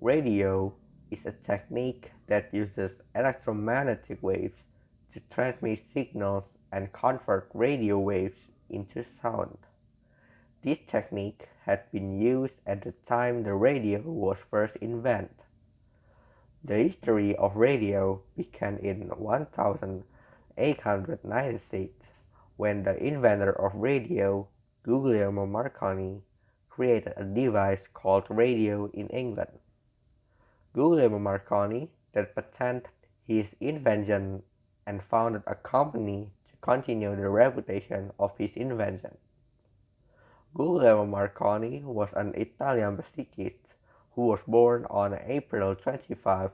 Radio is a technique that uses electromagnetic waves to transmit signals and convert radio waves into sound. This technique had been used at the time the radio was first invented. The history of radio began in 1896 when the inventor of radio, Guglielmo Marconi, created a device called radio in England. Guglielmo Marconi then patented his invention and founded a company to continue the reputation of his invention. Guglielmo Marconi was an Italian physicist who was born on April 25,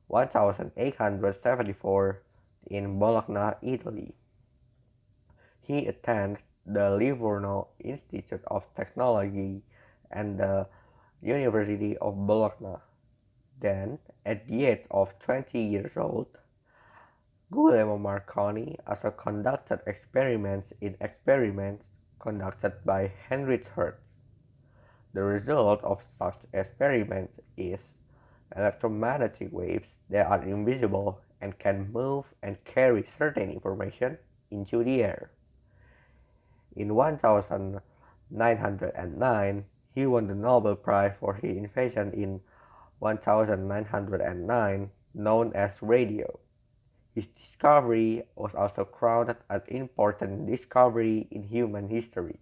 1874 in Bologna, Italy. He attended the Livorno Institute of Technology and the University of Bologna. Then, at the age of 20 years old, Guglielmo Marconi also conducted experiments in experiments conducted by Heinrich Hertz. The result of such experiments is electromagnetic waves that are invisible and can move and carry certain information into the air. In 1909, he won the Nobel Prize for his invention in 1909, known as radio. His discovery was also crowned an important discovery in human history.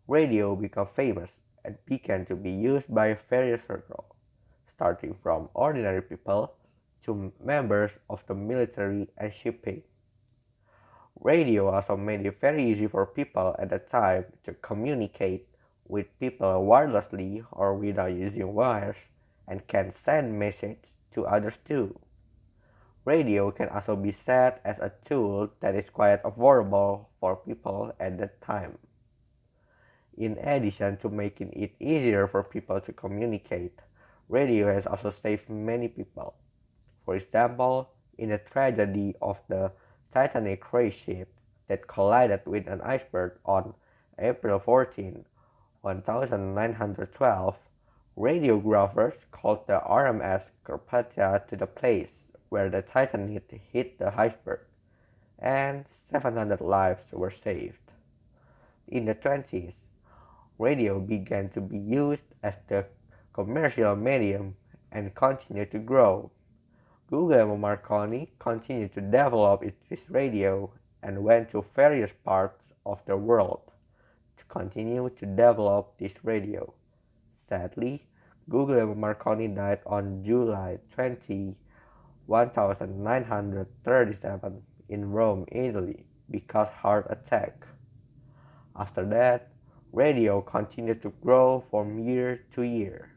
Radio became famous and began to be used by various circles, starting from ordinary people to members of the military and shipping. Radio also made it very easy for people at the time to communicate with people wirelessly or without using wires, and can send messages to others too. Radio can also be said as a tool that is quite affordable for people at that time. In addition to making it easier for people to communicate, radio has also saved many people. For example, in the tragedy of the Titanic cruise ship that collided with an iceberg on April 14, 1912, radiographers called the RMS Carpathia to the place where the Titanic hit the iceberg, and 700 lives were saved. In the 20s, radio began to be used as the commercial medium and continued to grow. Guglielmo Marconi continued to develop his radio and went to various parts of the world to continue to develop this radio. Sadly, Guglielmo Marconi died on July 20, 1937 in Rome, Italy, because heart attack. After that, radio continued to grow from year to year.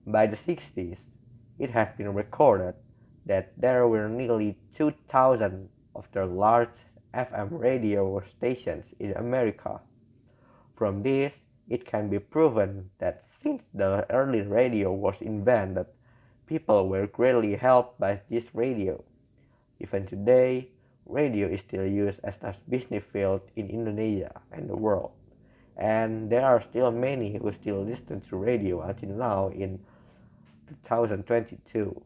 By the 60s, it has been recorded that there were nearly 2,000 of the large FM radio stations in America. From this, it can be proven that since the early radio was invented, people were greatly helped by this radio. Even today, radio is still used as a business field in Indonesia and the world, and there are still many who still listen to radio until now in 2022.